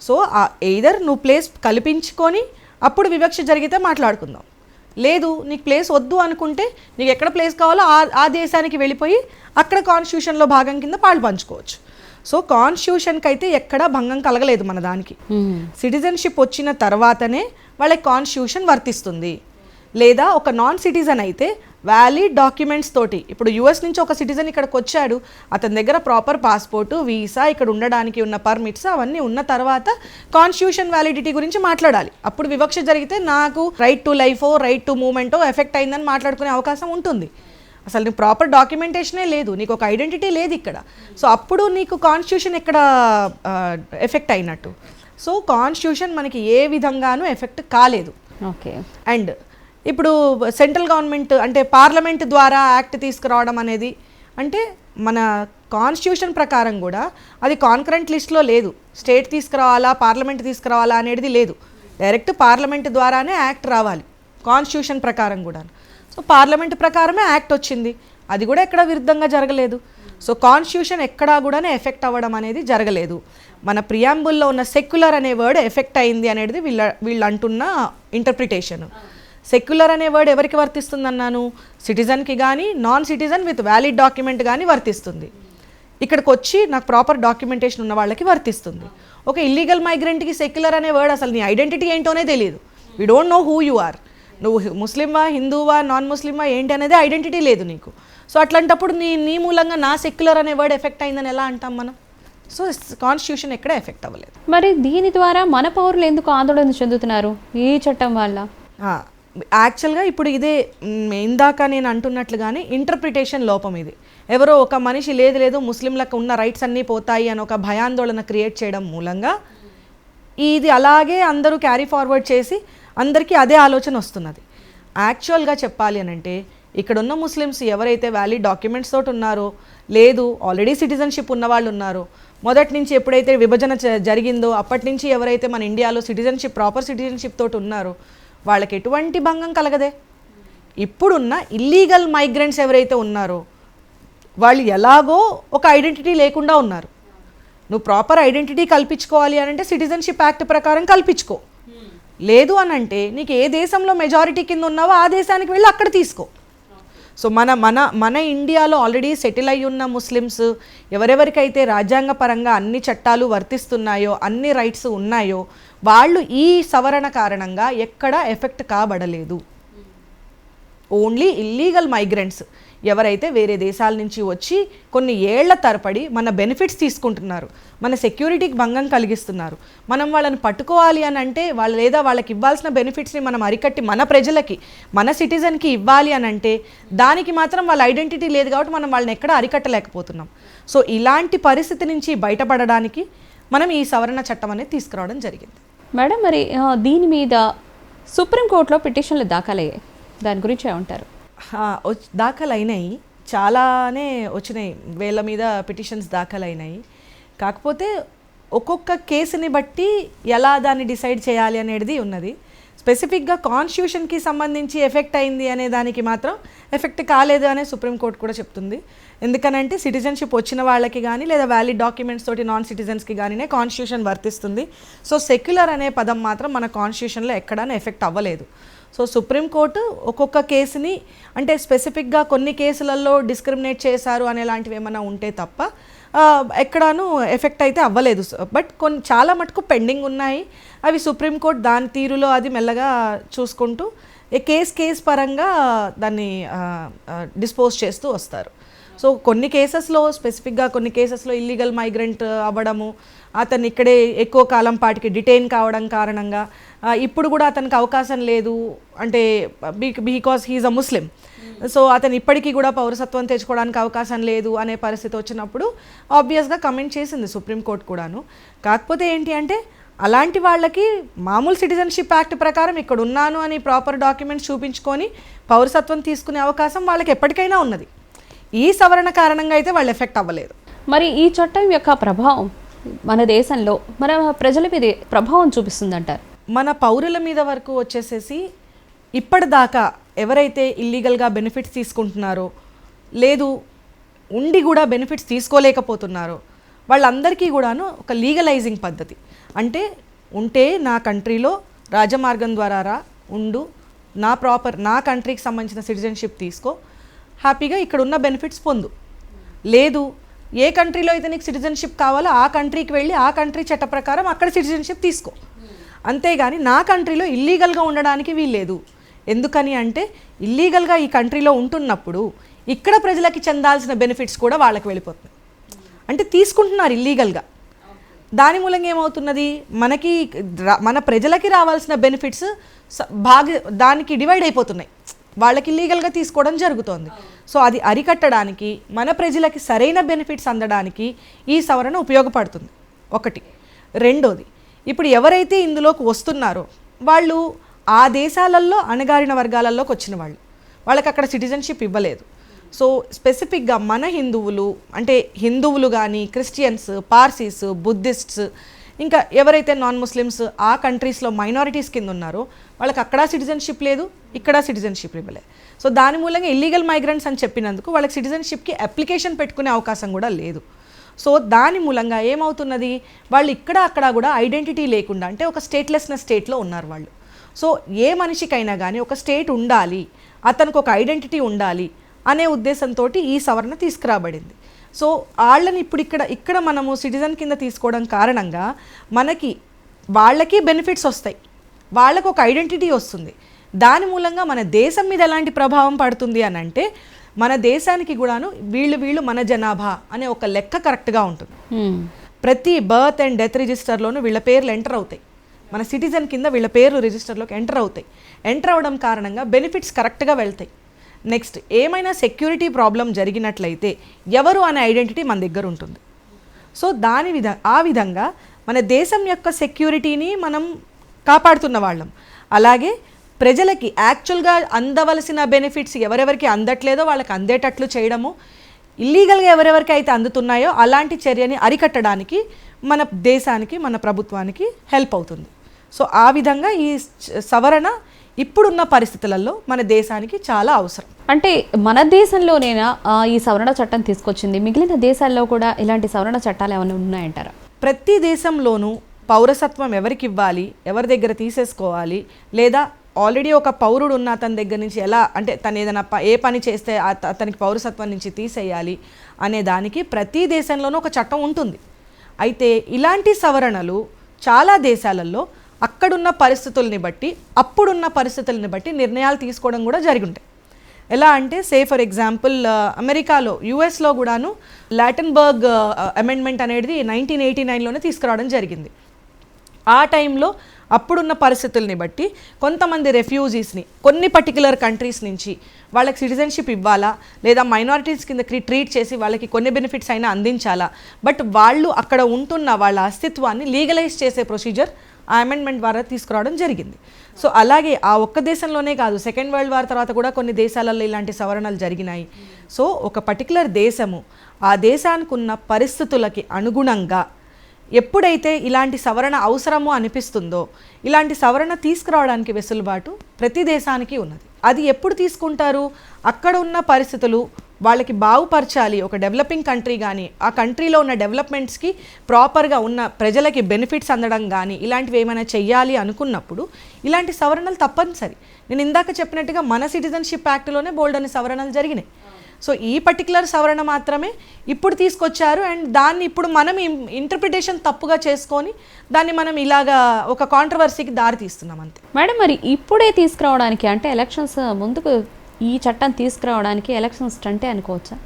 సో ఎయిదర్ నువ్వు ప్లేస్ కల్పించుకొని అప్పుడు వివక్ష జరిగితే మాట్లాడుకుందాం, లేదు నీకు ప్లేస్ వద్దు అనుకుంటే నీకు ఎక్కడ ప్లేస్ కావాలో ఆ దేశానికి వెళ్ళిపోయి అక్కడ కాన్స్టిట్యూషన్లో భాగం కింద పాలు పంచుకోవచ్చు. సో కాన్స్టిట్యూషన్కి అయితే ఎక్కడా భంగం కలగలేదు మన దానికి. సిటిజన్షిప్ వచ్చిన తర్వాతనే వాళ్ళకి కాన్స్టిట్యూషన్ వర్తిస్తుంది. లేదా ఒక నాన్ సిటిజన్ అయితే వ్యాలిడ్ డాక్యుమెంట్స్ తోటి, ఇప్పుడు యూఎస్ నుంచి ఒక సిటిజన్ ఇక్కడికి వచ్చాడు, అతని దగ్గర ప్రాపర్ పాస్పోర్టు, వీసా, ఇక్కడ ఉండడానికి ఉన్న పర్మిట్స్ అవన్నీ ఉన్న తర్వాత కాన్స్టిట్యూషన్ వ్యాలిడిటీ గురించి మాట్లాడాలి. అప్పుడు వివక్ష జరిగితే నాకు రైట్ టు లైఫో రైట్ టు మూమెంటో ఎఫెక్ట్ అయిందని మాట్లాడుకునే అవకాశం ఉంటుంది. అసలు నీకు ప్రాపర్ డాక్యుమెంటేషనే లేదు, నీకు ఒక ఐడెంటిటీ లేదు ఇక్కడ. సో అప్పుడు నీకు కాన్స్టిట్యూషన్ ఎక్కడ ఎఫెక్ట్ అయినట్టు? సో కాన్స్టిట్యూషన్ మనకి ఏ విధంగానూ ఎఫెక్ట్ కాలేదు. ఓకే. అండ్ ఇప్పుడు సెంట్రల్ గవర్నమెంట్ అంటే పార్లమెంట్ ద్వారా యాక్ట్ తీసుకురావడం అనేది, అంటే మన కాన్స్టిట్యూషన్ ప్రకారం కూడా అది కాన్కరెంట్ లిస్ట్లో లేదు. స్టేట్ తీసుకురావాలా పార్లమెంట్ తీసుకురావాలా అనేది లేదు, డైరెక్ట్ పార్లమెంట్ ద్వారానే యాక్ట్ రావాలి కాన్స్టిట్యూషన్ ప్రకారం కూడా. సో పార్లమెంట్ ప్రకారమే యాక్ట్ వచ్చింది, అది కూడా ఎక్కడ విరుద్ధంగా జరగలేదు. సో కాన్స్టిట్యూషన్ ఎక్కడా కూడా ఎఫెక్ట్ అవ్వడం అనేది జరగలేదు. మన ప్రియాంబుల్లో ఉన్న సెక్యులర్ అనే వర్డ్ ఎఫెక్ట్ అయింది అనేది వీళ్ళు అంటున్న ఇంటర్ప్రిటేషన్. సెక్యులర్ అనే వర్డ్ ఎవరికి వర్తిస్తుంది అన్నాను? సిటిజన్కి కానీ non citizen with valid document కానీ వర్తిస్తుంది. ఇక్కడికి వచ్చి నాకు ప్రాపర్ డాక్యుమెంటేషన్ ఉన్న వాళ్ళకి వర్తిస్తుంది. ఒక ఇల్లీగల్ మైగ్రెంట్కి సెక్యులర్ అనే వర్డ్ అసలు నీ ఐడెంటిటీ ఏంటోనే తెలియదు, we don't know who you are, నువ్వు ముస్లింవా హిందూవా నాన్ ముస్లింవా ఏంటి అనేది ఐడెంటిటీ లేదు నీకు. సో అట్లాంటప్పుడు నీ మూలంగా నా సెక్యులర్ అనే వర్డ్ ఎఫెక్ట్ అయిందని ఎలా అంటాం మనం? సో కాన్స్టిట్యూషన్ ఎక్కడ ఎఫెక్ట్ అవ్వలేదు. మరి దీని ద్వారా మన పౌరులు ఎందుకు ఆందోళన చెందుతున్నారు ఈ చట్టం వల్ల? యాక్చువల్గా ఇప్పుడు ఇదే ఇందాక నేను అంటున్నట్లుగానే ఇంటర్ప్రిటేషన్ లోపం ఇది. ఎవరో ఒక మనిషి లేదు ముస్లింలకు ఉన్న రైట్స్ అన్నీ పోతాయి అని ఒక భయాందోళన క్రియేట్ చేయడం మూలంగా ఇది అలాగే అందరూ క్యారీ ఫార్వర్డ్ చేసి అందరికీ అదే ఆలోచన వస్తున్నది. యాక్చువల్గా చెప్పాలి అని అంటే ఇక్కడున్న ముస్లిమ్స్ ఎవరైతే వ్యాలిడ్ డాక్యుమెంట్స్ తోటి ఉన్నారో, లేదు ఆల్రెడీ సిటిజన్షిప్ ఉన్న వాళ్ళు ఉన్నారో, మొదటి నుంచి ఎప్పుడైతే విభజన జరిగిందో అప్పటి నుంచి ఎవరైతే మన ఇండియాలో సిటిజన్షిప్ ప్రాపర్ సిటిజన్షిప్ తోటి ఉన్నారో వాళ్ళకి ఎటువంటి భంగం కలగదే. ఇప్పుడున్న ఇల్లీగల్ మైగ్రెంట్స్ ఎవరైతే ఉన్నారో వాళ్ళు ఎలాగో ఒక ఐడెంటిటీ లేకుండా ఉన్నారు. నువ్వు ప్రాపర్ ఐడెంటిటీ కల్పించుకోవాలి అని అంటే సిటిజన్షిప్ యాక్ట్ ప్రకారం కల్పించుకో. లేదు అని అంటే నీకు ఏ దేశంలో మెజారిటీ కింద ఉన్నావో ఆ దేశానికి వెళ్ళి అక్కడ తీసుకో. సో మన ఇండియాలో ఆల్రెడీ సెటిల్ అయి ఉన్న ముస్లిమ్స్ ఎవరెవరికైతే రాజ్యాంగపరంగా అన్ని చట్టాలు వర్తిస్తున్నాయో, అన్ని రైట్స్ ఉన్నాయో వాళ్ళు ఈ సవరణ కారణంగా ఎక్కడ ఎఫెక్ట్ కాబడలేదు. ఓన్లీ ఇల్లీగల్ మైగ్రెంట్స్ ఎవరైతే వేరే దేశాల నుంచి వచ్చి కొన్ని ఏళ్ల తరబడి మన బెనిఫిట్స్ తీసుకుంటున్నారు, మన సెక్యూరిటీకి భంగం కలిగిస్తున్నారు, మనం వాళ్ళని పట్టుకోవాలి అని అంటే వాళ్ళకి ఇవ్వాల్సిన బెనిఫిట్స్ని మనం అరికట్టి మన ప్రజలకి మన సిటిజన్కి ఇవ్వాలి అని అంటే దానికి మాత్రం వాళ్ళ ఐడెంటిటీ లేదు కాబట్టి మనం వాళ్ళని ఎక్కడ అరికట్టలేకపోతున్నాం. సో ఇలాంటి పరిస్థితి నుంచి బయటపడడానికి మనం ఈ సవరణ చట్టం అనేది తీసుకురావడం జరిగింది. మేడం, మరి దీని మీద సుప్రీంకోర్టులో పిటిషన్లు దాఖలయ్యాయి, దాని గురించి ఏమంటారు? దాఖలైనాయి, చాలానే వచ్చినాయి, వేల మీద పిటిషన్స్ దాఖలైనాయి. కాకపోతే ఒక్కొక్క కేసుని బట్టి ఎలా దాన్ని డిసైడ్ చేయాలి అనేది ఉన్నది. స్పెసిఫిక్గా కాన్స్టిట్యూషన్కి సంబంధించి ఎఫెక్ట్ అయింది అనే దానికి మాత్రం ఎఫెక్ట్ కాలేదు అనే సుప్రీంకోర్టు కూడా చెప్తుంది. ఎందుకనంటే సిటిజన్షిప్ వచ్చిన వాళ్ళకి కానీ లేదా వ్యాలిడ్ డాక్యుమెంట్స్ తోటి నాన్ సిటిజన్స్కి కానీ కాన్స్టిట్యూషన్ వర్తిస్తుంది. సో సెక్యులర్ అనే పదం మాత్రం మన కాన్స్టిట్యూషన్లో ఎక్కడా ఎఫెక్ట్ అవ్వలేదు. సో సుప్రీంకోర్టు ఒక్కొక్క కేసుని అంటే స్పెసిఫిక్గా కొన్ని కేసులలో డిస్క్రిమినేట్ చేశారు అనేలాంటివి ఏమైనా ఉంటే తప్ప ఎక్కడాను ఎఫెక్ట్ అయితే అవ్వలేదు. బట్ చాలా మటుకు పెండింగ్ ఉన్నాయి. అవి సుప్రీంకోర్టు దాని తీరులో అది మెల్లగా చూసుకుంటూ కేస్ పరంగా దాన్ని డిస్పోజ్ చేస్తూ వస్తారు. సో కొన్ని కేసెస్లో స్పెసిఫిక్గా కొన్ని కేసెస్లో ఇల్లీగల్ మైగ్రెంట్ అవ్వడము, అతను ఇక్కడే ఎక్కువ కాలం పాటికి డిటైన్ కావడం కారణంగా ఇప్పుడు కూడా అతనికి అవకాశం లేదు అంటే because he's a Muslim, so అతను ఇప్పటికీ కూడా పౌరసత్వం తెచ్చుకోవడానికి అవకాశం లేదు అనే పరిస్థితి వచ్చినప్పుడు ఆబ్వియస్గా కమెంట్ చేసింది సుప్రీంకోర్టు కూడాను. కాకపోతే ఏంటి అంటే అలాంటి వాళ్ళకి మామూలు సిటిజన్షిప్ యాక్ట్ ప్రకారం ఇక్కడ ఉన్నాను అని ప్రాపర్ డాక్యుమెంట్స్ చూపించుకొని పౌరసత్వం తీసుకునే అవకాశం వాళ్ళకి ఎప్పటికైనా ఉన్నది. ఈ సవరణ కారణంగా అయితే వాళ్ళు ఎఫెక్ట్ అవ్వలేదు. మరి ఈ చట్టం యొక్క ప్రభావం మన దేశంలో మన ప్రజల మీద ప్రభావం చూపిస్తుందంటారు? మన పౌరుల మీద వరకు వచ్చేసేసి ఇప్పటిదాకా ఎవరైతే ఇల్లీగల్గా బెనిఫిట్స్ తీసుకుంటున్నారో, లేదు ఉండి కూడా బెనిఫిట్స్ తీసుకోలేకపోతున్నారో వాళ్ళందరికీ కూడాను ఒక లీగలైజింగ్ పద్ధతి అంటే ఉంటే నా కంట్రీలో రాజమార్గం ద్వారా ఉండు, నా కంట్రీకి సంబంధించిన సిటిజన్షిప్ తీసుకో, హ్యాపీగా ఇక్కడ ఉన్న బెనిఫిట్స్ పొందు. లేదు ఏ కంట్రీలో అయితే నీకు సిటిజన్షిప్ కావాలో ఆ కంట్రీకి వెళ్ళి ఆ కంట్రీ చట్ట ప్రకారం అక్కడ సిటిజన్షిప్ తీసుకో. అంతేగాని నా కంట్రీలో ఇల్లీగల్గా ఉండడానికి వీల్లేదు. ఎందుకని అంటే ఇల్లీగల్గా ఈ కంట్రీలో ఉంటున్నప్పుడు ఇక్కడ ప్రజలకి చెందాల్సిన బెనిఫిట్స్ కూడా వాళ్ళకి వెళ్ళిపోతున్నాయి. అంటే తీసుకుంటున్నారు ఇల్లీగల్గా. దాని మూలంగా ఏమవుతున్నది, మన ప్రజలకి రావాల్సిన బెనిఫిట్స్ దానికి డివైడ్ అయిపోతున్నాయి, వాళ్ళకి ఇల్లీగల్గా తీసుకోవడం జరుగుతోంది. సో అది అరికట్టడానికి మన ప్రజలకి సరైన బెనిఫిట్స్ అందడానికి ఈ సవరణ ఉపయోగపడుతుంది ఒకటి. రెండోది, ఇప్పుడు ఎవరైతే ఇందులోకి వస్తున్నారో వాళ్ళు ఆ దేశాలలో అణగారిన వర్గాలలోకి వచ్చిన వాళ్ళకి అక్కడ సిటిజన్షిప్ ఇవ్వలేదు. సో స్పెసిఫిక్గా మన హిందువులు కానీ క్రిస్టియన్స్, పార్సీస్, బుద్ధిస్ట్స్, ఇంకా ఎవరైతే నాన్ ముస్లిమ్స్ ఆ కంట్రీస్లో మైనారిటీస్ కింద ఉన్నారో వాళ్ళకి అక్కడ సిటిజన్షిప్ లేదు, ఇక్కడ సిటిజన్షిప్ ఇవ్వలేదు. సో దాని మూలంగా ఇల్లీగల్ మైగ్రెంట్స్ అని చెప్పినందుకు వాళ్ళకి సిటిజన్షిప్కి అప్లికేషన్ పెట్టుకునే అవకాశం కూడా లేదు. సో దాని మూలంగా ఏమవుతున్నది, వాళ్ళు అక్కడ కూడా ఐడెంటిటీ లేకుండా అంటే ఒక స్టేట్లెస్నెస్ స్టేట్లో ఉన్నారు వాళ్ళు. సో ఏ మనిషికైనా కానీ ఒక స్టేట్ ఉండాలి, అతనికి ఒక ఐడెంటిటీ ఉండాలి అనే ఉద్దేశంతో ఈ సవరణ తీసుకురాబడింది. సో వాళ్ళని ఇప్పుడు ఇక్కడ మనము సిటిజన్ కింద తీసుకోవడం కారణంగా వాళ్ళకి బెనిఫిట్స్ వస్తాయి, వాళ్ళకు ఒక ఐడెంటిటీ వస్తుంది. దాని మూలంగా మన దేశం మీద ఎలాంటి ప్రభావం పడుతుంది అని అంటే మన దేశానికి కూడాను వీళ్ళు మన జనాభా అనే ఒక లెక్క కరెక్ట్గా ఉంటుంది. ప్రతి బర్త్ అండ్ డెత్ రిజిస్టర్లోనూ వీళ్ళ పేర్లు ఎంటర్ అవుతాయి. మన సిటిజన్ కింద వీళ్ళ పేర్లు రిజిస్టర్లోకి ఎంటర్ అవుతాయి. ఎంటర్ అవ్వడం కారణంగా బెనిఫిట్స్ కరెక్ట్గా వెళ్తాయి. నెక్స్ట్ ఏమైనా సెక్యూరిటీ ప్రాబ్లం జరిగినట్లయితే ఎవరు అనే ఐడెంటిటీ మన దగ్గర ఉంటుంది. సో ఆ విధంగా మన దేశం యొక్క సెక్యూరిటీని మనం కాపాడుతున్న వాళ్ళం. అలాగే ప్రజలకి యాక్చువల్గా అందవలసిన బెనిఫిట్స్ ఎవరెవరికి అందట్లేదో వాళ్ళకి అందేటట్లు చేయడము, ఇల్లీగల్గా ఎవరెవరికి అయితే అందుతున్నాయో అలాంటి చర్యని అరికట్టడానికి మన దేశానికి మన ప్రభుత్వానికి హెల్ప్ అవుతుంది. సో ఆ విధంగా ఈ సవరణ ఇప్పుడున్న పరిస్థితులలో మన దేశానికి చాలా అవసరం. అంటే మన దేశంలోనేనా ఈ సవరణ చట్టం తీసుకొచ్చింది? మిగిలిన దేశాల్లో కూడా ఇలాంటి సవరణ చట్టాలు ఏమైనా ఉన్నాయంటారా? ప్రతి దేశంలోనూ పౌరసత్వం ఎవరికి ఇవ్వాలి, ఎవరి దగ్గర తీసేసుకోవాలి, లేదా ఆల్రెడీ ఒక పౌరుడు ఉన్న అతని దగ్గర నుంచి ఎలా అంటే తను ఏదైనా ఏ పని చేస్తే అతనికి పౌరసత్వం నుంచి తీసేయాలి అనే దానికి ప్రతి దేశంలోనూ ఒక చట్టం ఉంటుంది. అయితే ఇలాంటి సవరణలు చాలా దేశాలలో అక్కడున్న పరిస్థితుల్ని బట్టి అప్పుడున్న పరిస్థితుల్ని బట్టి నిర్ణయాలు తీసుకోవడం కూడా జరిగి ఉంటాయి. ఎలా అంటే ఫర్ ఎగ్జాంపుల్ అమెరికాలో యుఎస్లో కూడాను లాటెన్బర్గ్ అమెండ్మెంట్ అనేది 1989లోనే తీసుకురావడం జరిగింది. ఆ టైంలో అప్పుడున్న పరిస్థితుల్ని బట్టి కొంతమంది రెఫ్యూజీస్ని కొన్ని పర్టికులర్ కంట్రీస్ నుంచి వాళ్ళకి సిటిజన్షిప్ ఇవ్వాలా, లేదా మైనారిటీస్ కింద ట్రీట్ చేసి వాళ్ళకి కొన్ని బెనిఫిట్స్ అయినా అందించాలా, బట్ వాళ్ళు అక్కడ ఉంటున్న వాళ్ళ అస్తిత్వాన్ని లీగలైజ్ చేసే ప్రొసీజర్ ఆ అమెండ్మెంట్ ద్వారా తీసుకురావడం జరిగింది. సో అలాగే ఆ ఒక్క దేశంలోనే కాదు, సెకండ్ వరల్డ్ వార్ తర్వాత కూడా కొన్ని దేశాలలో ఇలాంటి సవరణలు జరిగినాయి. సో ఒక పర్టికులర్ దేశము ఆ దేశానికి ఉన్న పరిస్థితులకి అనుగుణంగా ఎప్పుడైతే ఇలాంటి సవరణ అవసరమో అనిపిస్తుందో ఇలాంటి సవరణ తీసుకురావడానికి వెసులుబాటు ప్రతి దేశానికి ఉన్నది. అది ఎప్పుడు తీసుకుంటారు? అక్కడ ఉన్న పరిస్థితులు వాళ్ళకి బాగుపరచాలి, ఒక డెవలపింగ్ కంట్రీ కానీ ఆ కంట్రీలో ఉన్న డెవలప్మెంట్స్కి ప్రాపర్గా ఉన్న ప్రజలకి బెనిఫిట్స్ అందడం కానీ ఇలాంటివి ఏమైనా చెయ్యాలి అనుకున్నప్పుడు ఇలాంటి సవరణలు తప్పనిసరి. నేను ఇందాక చెప్పినట్టుగా మన సిటిజన్షిప్ యాక్ట్లోనే బోల్డ్ అనే సవరణలు జరిగినాయి. సో ఈ పర్టికులర్ సవరణ మాత్రమే ఇప్పుడు తీసుకొచ్చారు. అండ్ దాన్ని ఇప్పుడు మనం ఇంటర్ప్రిటేషన్ తప్పుగా చేసుకొని దాన్ని మనం ఇలాగా ఒక కాంట్రవర్సీకి దారి తీస్తున్నాం అంతే. మేడం, మరి ఇప్పుడే తీసుకురావడానికి అంటే ఎలక్షన్స్ ముందుకు ఈ చట్టం తీసుకురావడానికి ఎలక్షన్స్ అంటే అనుకోవచ్చా?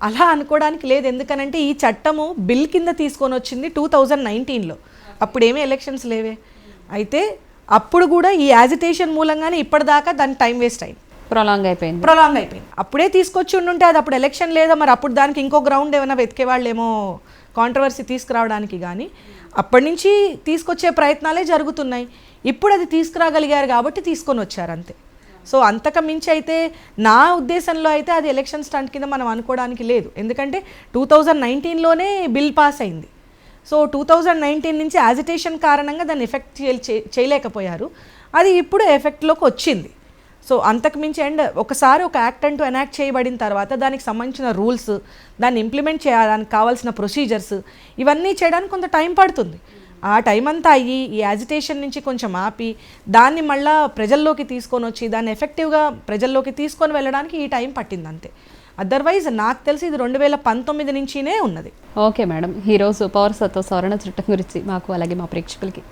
అలా అనుకోవడానికి లేదు. ఎందుకనంటే ఈ చట్టము బిల్ కింద తీసుకొని వచ్చింది 2019లో. అప్పుడేమీ ఎలక్షన్స్ లేవే. అయితే అప్పుడు కూడా ఈ యాజిటేషన్ మూలంగానే ఇప్పటిదాకా దాని టైం వేస్ట్ అయింది, ప్రొలాంగ్ అయిపోయింది. అప్పుడే తీసుకొచ్చి ఉండుంటే అది అప్పుడు ఎలక్షన్ లేదా మరి అప్పుడు దానికి ఇంకో గ్రౌండ్ ఏమైనా వెతికేవాళ్ళేమో కాంట్రవర్సీ తీసుకురావడానికి. కానీ అప్పటి నుంచి తీసుకొచ్చే ప్రయత్నాలే జరుగుతున్నాయి. ఇప్పుడు అది తీసుకురాగలిగారు కాబట్టి తీసుకొని వచ్చారు అంతే. సో అంతకు మించి అయితే నా ఉద్దేశంలో అయితే అది ఎలక్షన్ స్టంట్ కింద మనం అనుకోవడానికి లేదు. ఎందుకంటే 2019లోనే బిల్ పాస్ అయింది. సో 2019 నుంచి యాజిటేషన్ కారణంగా దాన్ని ఎఫెక్ట్ చేయలేకపోయారు. అది ఇప్పుడు ఎఫెక్ట్లోకి వచ్చింది. సో అంతకుమించి అండ్ ఒకసారి ఒక యాక్ట్ అంటూ ఎనాక్ట్ చేయబడిన తర్వాత దానికి సంబంధించిన రూల్స్, దాన్ని ఇంప్లిమెంట్ చేయడానికి కావాల్సిన ప్రొసీజర్స్ ఇవన్నీ చేయడానికి కొంత టైం పడుతుంది. ఆ టైం అంతా అయ్యి ఈ యాజిటేషన్ నుంచి కొంచెం ఆపి దాన్ని మళ్ళీ ప్రజల్లోకి తీసుకొని వచ్చి దాన్ని ఎఫెక్టివ్గా ప్రజల్లోకి తీసుకొని వెళ్ళడానికి ఈ టైం పట్టింది అంతే. అదర్వైజ్ నాకు తెలిసి ఇది 2019 నుంచినే ఉన్నది. ఓకే మేడం, ఈరోజు పౌరసత్వ సవరణ చట్టం గురించి మాకు అలాగే మా ప్రేక్షకులకి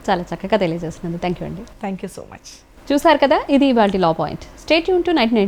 చాలా చక్కగా తెలియజేస్తున్నది. థ్యాంక్ యూ అండి. Thank you so much. చూసారు కదా, ఇది ఇవాల్టి law point. Stay tune to 99.